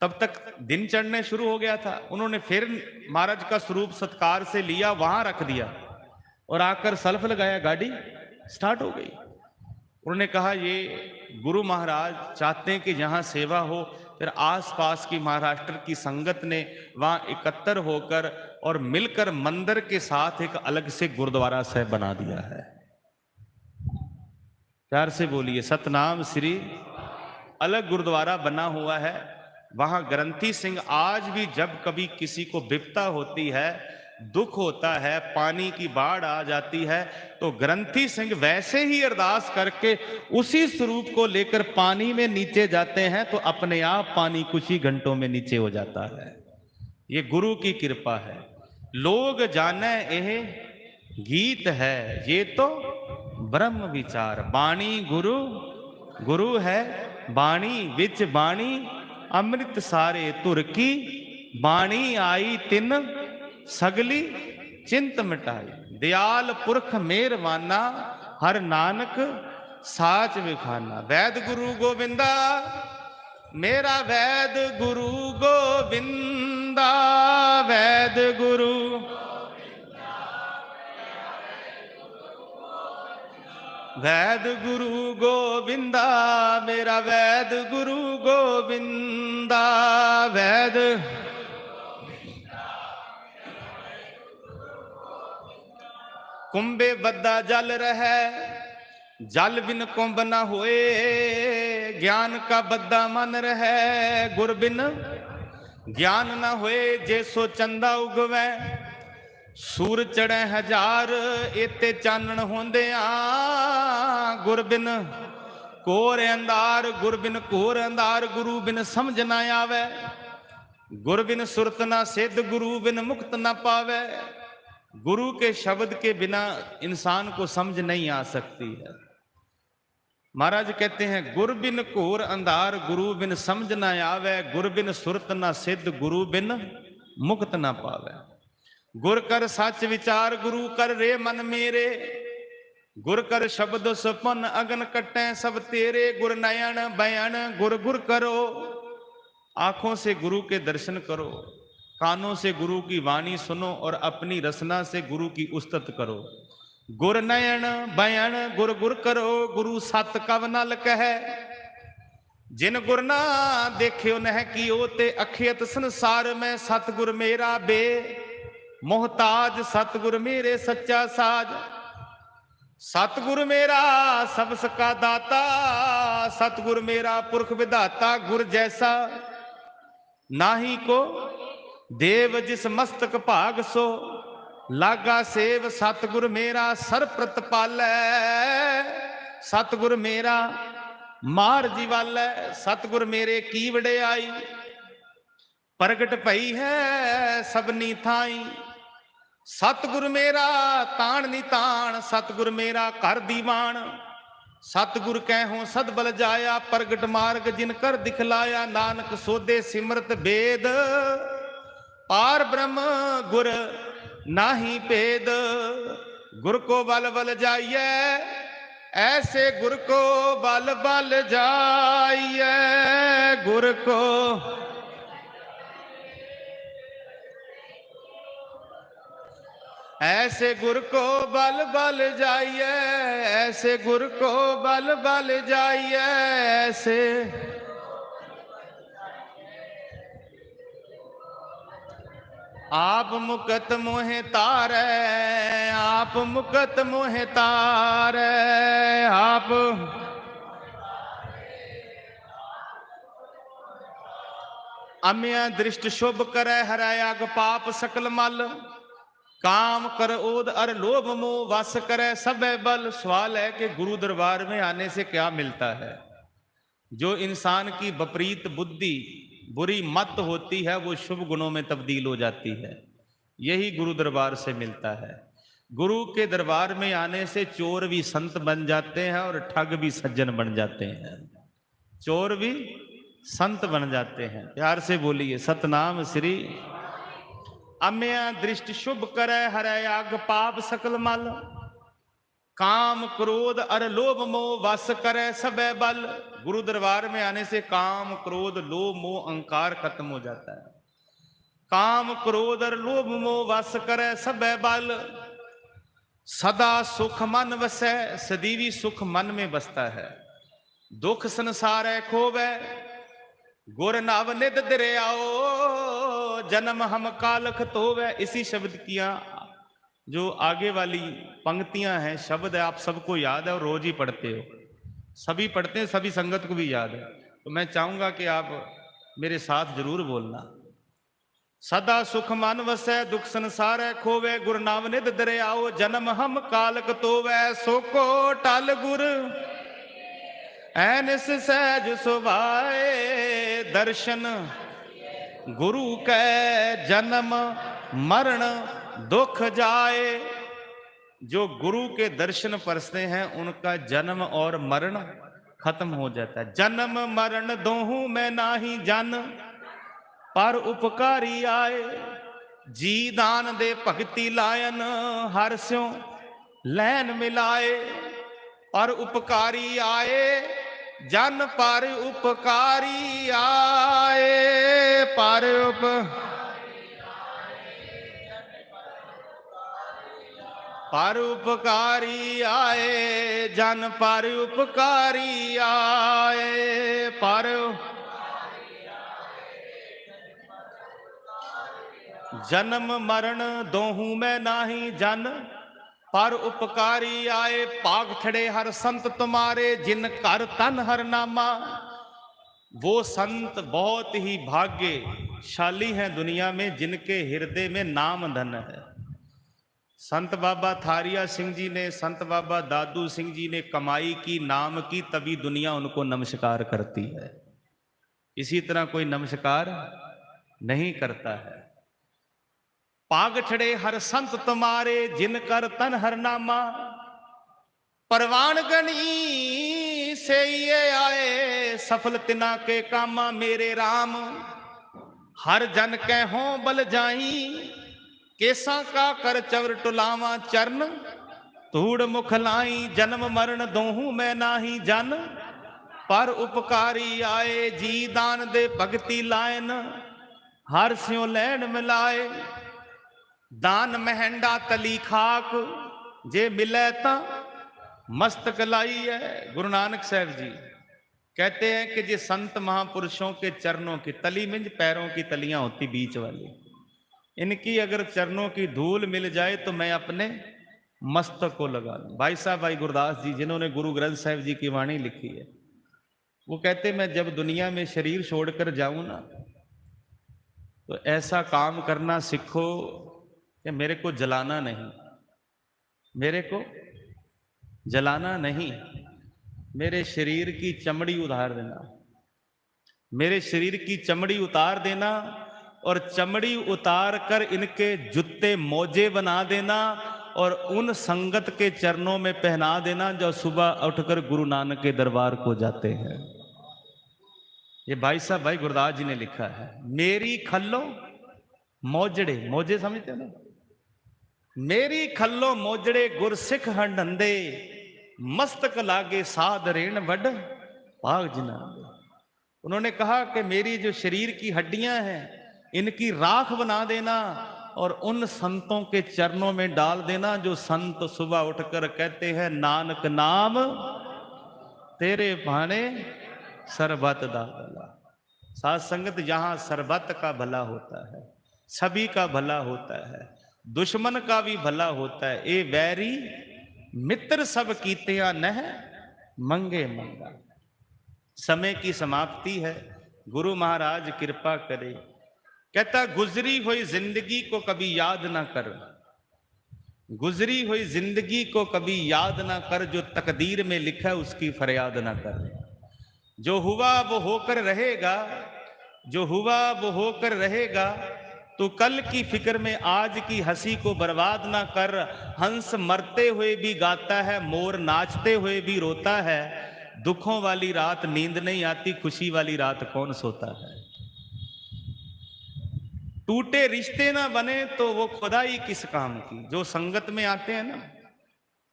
तब तक दिन चढ़ने शुरू हो गया था। उन्होंने फिर महाराज का स्वरूप सत्कार से लिया, वहां रख दिया और आकर सल्फ लगाया, गाड़ी स्टार्ट हो गई। उन्होंने कहा, ये गुरु महाराज चाहते हैं कि जहां सेवा हो। फिर आसपास की महाराष्ट्र की संगत ने वहां एकत्र होकर और मिलकर मंदिर के साथ एक अलग से गुरुद्वारा साहब बना दिया है। प्यार से बोलिए सतनाम श्री। अलग गुरुद्वारा बना हुआ है। वहां ग्रंथी सिंह आज भी जब कभी किसी को विपदा होती है, दुख होता है, पानी की बाढ़ आ जाती है, तो ग्रंथी सिंह वैसे ही अरदास करके उसी स्वरूप को लेकर पानी में नीचे जाते हैं, तो अपने आप पानी कुछ ही घंटों में नीचे हो जाता है। ये गुरु की कृपा है। लोग जाने यह गीत है, ये तो ब्रह्म विचार। बाणी गुरु गुरु है, बाणी विच बाणी अमृत सारे तुर की। बाणी आई तिन सगली चिंत मिटाई। दयाल पुरख मेहरबाना, हर नानक साच विखाना। वैद गुरु गोविंदा, मेरा वैद गुरु गोविंदा, वैद गुरु। वैद गुरु गोविंदा, मेरा वैद गुरु गोविंदा। वैद कुंभे बद्दा जल रहे, जल बिन कुंभ न होए। ज्ञान का बद्दा मन रहे, गुर बिन ज्ञान न होए। जैसो चंदा उगवै, सूर चढ़े हजार। एते चानण होंदिया, गुर बिन कोर अंधार। गुर बिन कोर अंधार, गुरु बिन समझ ना आवे। गुर बिन सुरत ना सिद्ध, गुरु बिन मुक्त ना पावे। गुरु के शब्द के बिना इंसान को समझ नहीं आ सकती है। महाराज कहते हैं, गुर बिन घोर अंधार, गुरु बिन समझ ना आवे। गुर बिन सुरत ना सिद्ध, गुरु बिन मुक्त ना पावे। गुर कर सच विचार, गुरु कर रे मन मेरे। गुर कर शब्द सुपन, अगन कटे सब तेरे। गुर नयन बयान, गुर गुर करो। आंखों से गुरु के दर्शन करो, कानों से गुरु की वाणी सुनो और अपनी रसना से गुरु की उस्तत करो। गुर नयन बयान, गुर गुर करो। गुरु सत कव नल कहे, जिन गुर ना देखियो नह कियो। ते अखियत संसार में, सतगुर मेरा बे मोहताज। सतगुर मेरे सच्चा साज, सतगुर मेरा सबस का दाता। सतगुर मेरा पुरख विधाता। गुर जैसा नाही को देव, जिस मस्तक भाग सो लागा सेव। सतगुर मेरा सर प्रतपालै, सतगुर मेरा मार जीवालै। सतगुर मेरे की वडियाई, प्रगट भई है सबनी थाई। सतगुर मेरा ताण निताण, सतगुर मेरा कर दीवान। सतगुर कहूं सदबल जाया, प्रगट मार्ग जिन कर दिखलाया। नानक सोदे सिमरत वेद, पार ब्रह्म गुर नाही भेद। गुर को बल बल जाइए, ऐसे गुर को बल बल जाइए। गुर को ऐसे गुर को बल बल जाइए। ऐसे गुर को बल बल जाइए। ऐसे आप मुकत मोहे तारे, आप मुकत मोहे तारे। आप अम्या दृष्ट शुभ करे, हरै अग पाप सकल मल। काम कर ओद अर लोभ मोह, वस करे सब बल। सवाल है कि गुरु दरबार में आने से क्या मिलता है? जो इंसान की विपरीत बुद्धि, बुरी मत होती है, वो शुभ गुणों में तब्दील हो जाती है। यही गुरु दरबार से मिलता है। गुरु के दरबार में आने से चोर भी संत बन जाते हैं और ठग भी सज्जन बन जाते हैं। चोर भी संत बन जाते हैं। प्यार से बोलिए सतनाम श्री। अम्या दृष्टि शुभ करे, हरै अग पाप सकल मल। काम क्रोध अर लोभ मोह, वस करे सबे बल। गुरु दरबार में आने से काम क्रोध लोभ मोह अहंकार खत्म हो जाता है। काम क्रोध और लोभ मोह वस करे सबे बल। सदा सुख मन वसै, सदीवी सुख मन में बसता है। दुख संसार है खोवे, गुर नाव निध दरियाओ। जन्म हम कालख तोवे। इसी शब्द किया जो आगे वाली पंक्तियां हैं, शब्द है, आप सबको याद है और रोज ही पढ़ते हो। सभी पढ़ते हैं, सभी संगत को भी याद है। तो मैं चाहूंगा कि आप मेरे साथ जरूर बोलना। सदा सुख मन वसै, दुख संसार है खोवे। गुर नाम निध दरियाओ, जन्म हम कालक तोवे। सो को टल गुर ऐनिस सहज सुभाए। दर्शन गुरु कै जन्म मरण दुख जाए। जो गुरु के दर्शन परसते हैं, उनका जन्म और मरण खत्म हो जाता है। जन्म मरण दोहू में नाही जन, पर उपकारी आए। जी दान दे भगति लायन, हर स्यों लैन मिलाए। पर उपकारी आए, जन पर उपकारी आए। पर पर उपकारी आए, जन पर उपकारी आए, पर जन्म मरण दोहू में नाही जन, पर उपकारी आए। पाग छड़े हर संत तुम्हारे, जिन कर तन हर नामा। वो संत बहुत ही भाग्यशाली हैं दुनिया में, जिनके हृदय में नाम धन है। संत बाबा थारिया सिंह जी ने, संत बाबा दादू सिंह जी ने कमाई की, नाम की, तभी दुनिया उनको नमस्कार करती है। इसी तरह कोई नमस्कार नहीं करता है। पाग छड़े हर संत तुम्हारे, जिन कर तन हर नामा। परवान गणी से ये आए, सफल तिना के कामा। मेरे राम हर जन के हों बल जाई, केसा का कर चवर टुलावा। चरण धूड़ मुख लाई, जन्म मरण दोहू में नाही जन, पर उपकारी आए। जी दान दे भगति लायन, हर स्यों लैन मिलाए। दान महंडा तली खाक, जे मिले ता मस्तक लाई है। गुरु नानक साहब जी कहते हैं कि जे संत महापुरुषों के चरणों की तली मिंज, पैरों की तलियां होती बीच वाली, इनकी अगर चरणों की धूल मिल जाए तो मैं अपने मस्तक को लगा लूं। भाई साहब भाई गुरदास जी, जिन्होंने गुरु ग्रंथ साहिब जी की वाणी लिखी है, वो कहते मैं जब दुनिया में शरीर छोड़कर जाऊं ना, तो ऐसा काम करना सीखो कि मेरे को जलाना नहीं, मेरे को जलाना नहीं, मेरे शरीर की चमड़ी उतार देना, मेरे शरीर की चमड़ी उतार देना, और चमड़ी उतार कर इनके जूते मोजे बना देना, और उन संगत के चरणों में पहना देना जो सुबह उठकर गुरु नानक के दरबार को जाते हैं। ये भाई साहब भाई गुरदास जी ने लिखा है। मेरी खल्लो मोजड़े, मोजे समझते हो ना, मेरी खल्लो मोजड़े गुरसिख हंडंदे, मस्तक लागे साध रेण वड भाग जिना। उन्होंने कहा कि मेरी जो शरीर की हड्डियां हैं, इनकी राख बना देना और उन संतों के चरणों में डाल देना जो संत सुबह उठकर कहते हैं नानक नाम तेरे भाने सरबत दा भला। साध संगत, यहां सरबत का भला होता है, सभी का भला होता है, दुश्मन का भी भला होता है। ए वैरी मित्र सब कीतियां नह मंगे मंगा। समय की समाप्ति है, गुरु महाराज कृपा करे। कहता गुजरी हुई जिंदगी को कभी याद ना कर, गुजरी हुई जिंदगी को कभी याद ना कर, जो तकदीर में लिखा है उसकी फरियाद ना कर। जो हुआ वो होकर रहेगा, जो हुआ वो होकर रहेगा, तो कल की फिक्र में आज की हंसी को बर्बाद ना कर। हंस मरते हुए भी गाता है, मोर नाचते हुए भी रोता है। दुखों वाली रात नींद नहीं आती, खुशी वाली रात कौन सोता है। टूटे रिश्ते ना बने तो वो खुदाई किस काम की। जो संगत में आते हैं ना,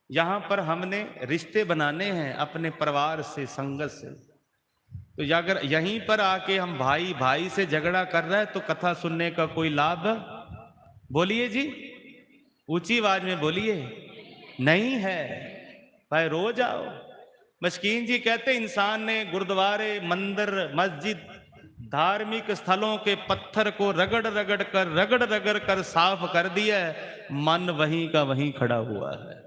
यहां पर हमने रिश्ते बनाने हैं अपने परिवार से, संगत से। तो अगर यहीं पर आके हम भाई भाई से झगड़ा कर रहे हैं तो कथा सुनने का कोई लाभ, बोलिए जी, ऊंची आवाज में बोलिए, नहीं है। भाई रोज आओ। मस्कीन जी कहते इंसान ने गुरुद्वारे, मंदिर, मस्जिद, धार्मिक स्थलों के पत्थर को रगड़ रगड़ कर साफ कर दिया है, मन वहीं का वहीं खड़ा हुआ है।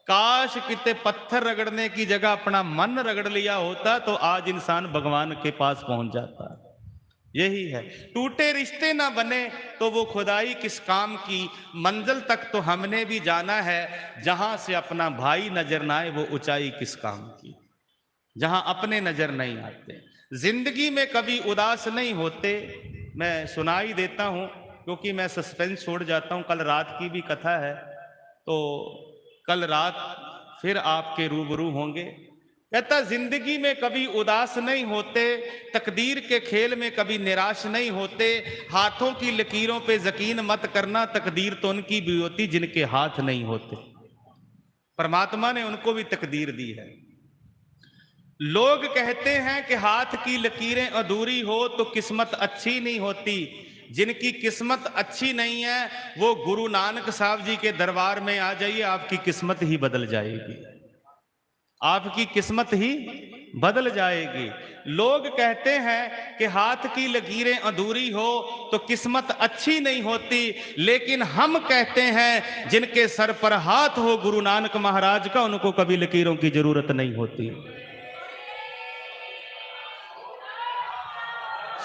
काश कितने पत्थर रगड़ने की जगह अपना मन रगड़ लिया होता तो आज इंसान भगवान के पास पहुंच जाता। यही है, टूटे रिश्ते ना बने तो वो खुदाई किस काम की। मंजिल तक तो हमने भी जाना है, जहां से अपना भाई नजर ना आए वो ऊंचाई किस काम की, जहां अपने नजर नहीं आते। जिंदगी में कभी उदास नहीं होते। मैं सुनाई देता हूं क्योंकि मैं सस्पेंस छोड़ जाता हूं। कल रात की भी कथा है, तो कल रात फिर आपके रूबरू होंगे। कहता जिंदगी में कभी उदास नहीं होते, तकदीर के खेल में कभी निराश नहीं होते। हाथों की लकीरों पे यकीन मत करना, तकदीर तो उनकी भी होती जिनके हाथ नहीं होते। परमात्मा ने उनको भी तकदीर दी है। लोग कहते हैं कि हाथ की लकीरें अधूरी हो तो किस्मत अच्छी नहीं होती। जिनकी किस्मत अच्छी नहीं है वो गुरु नानक साहब जी के दरबार में आ जाइए, आपकी किस्मत ही बदल जाएगी, आपकी किस्मत ही बदल जाएगी। लोग कहते हैं कि हाथ की लकीरें अधूरी हो तो किस्मत अच्छी नहीं होती, लेकिन हम कहते हैं जिनके सर पर हाथ हो गुरु नानक महाराज का, उनको कभी लकीरों की जरूरत नहीं होती।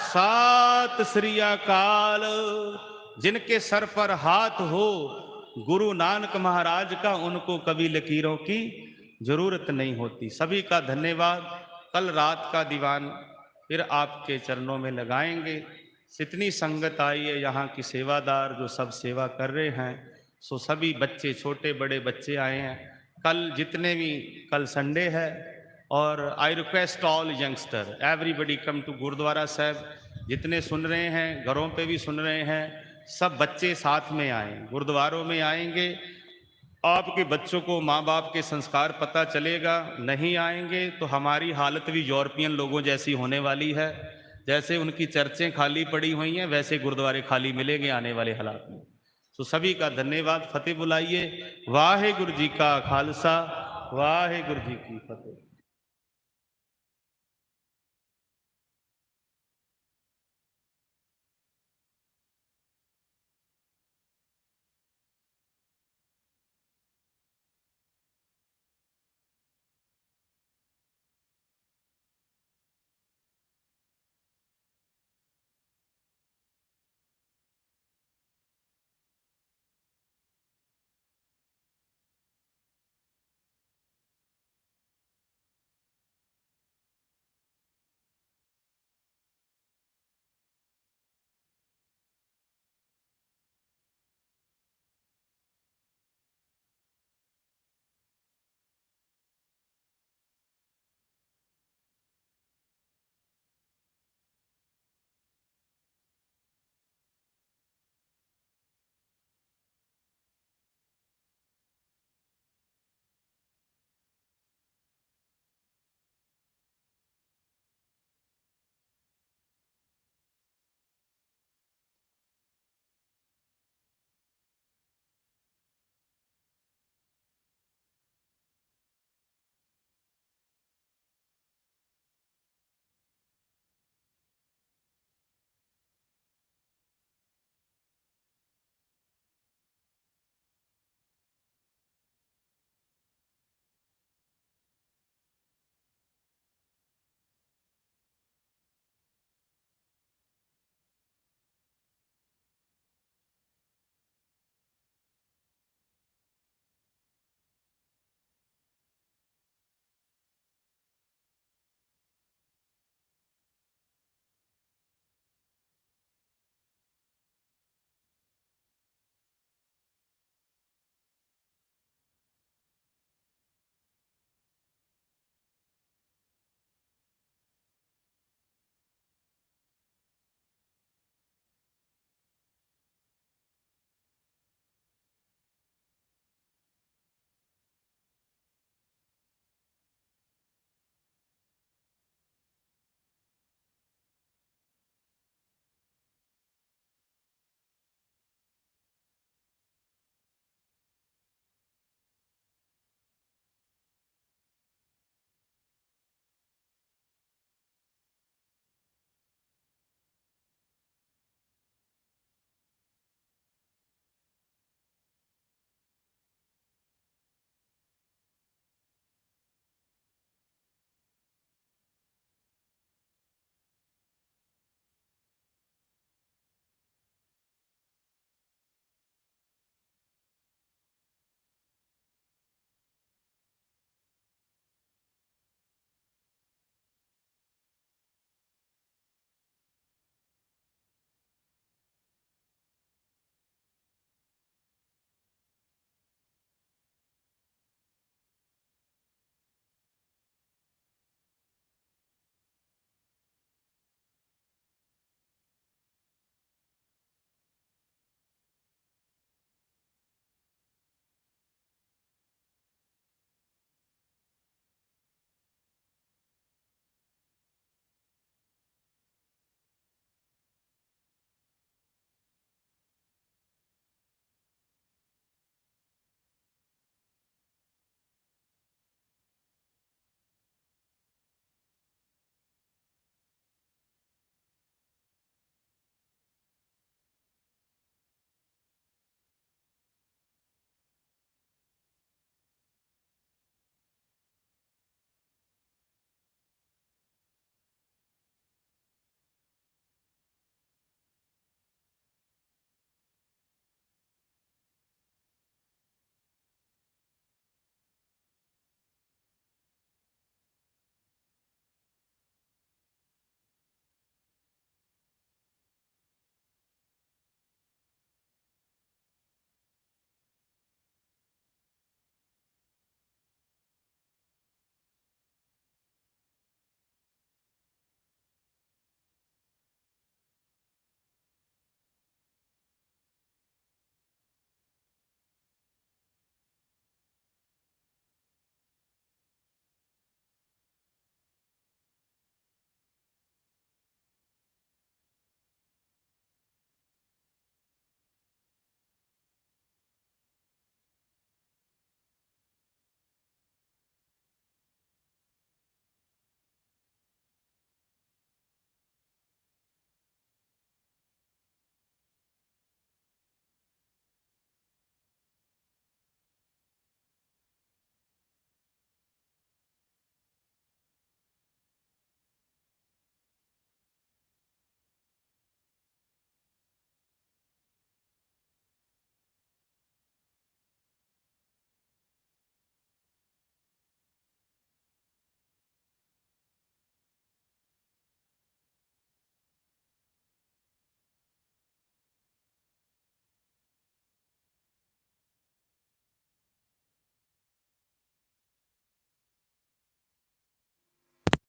सत श्री अकाल। जिनके सर पर हाथ हो गुरु नानक महाराज का, उनको कभी लकीरों की जरूरत नहीं होती। सभी का धन्यवाद। कल रात का दीवान फिर आपके चरणों में लगाएंगे। जितनी संगत आई है यहाँ की, सेवादार जो सब सेवा कर रहे हैं, सो सभी बच्चे, छोटे बड़े बच्चे आए हैं। कल जितने भी, कल संडे है, और I request all youngster everybody come to Gurudwara Sahib. जितने सुन रहे हैं, घरों पे भी सुन रहे हैं, सब बच्चे साथ में आए, गुरुद्वारों में आएंगे। आपके बच्चों को माँ बाप के संस्कार पता चलेगा। नहीं आएंगे तो हमारी हालत भी यूरोपियन लोगों जैसी होने वाली है। जैसे उनकी चर्चें खाली पड़ी हुई हैं, वैसे गुरुद्वारे खाली मिलेंगे आने वाले हालात में। तो सभी का धन्यवाद। फतेह बुलाइए। वाहे गुरु जी का खालसा, वाहे गुरु जी की फतेह।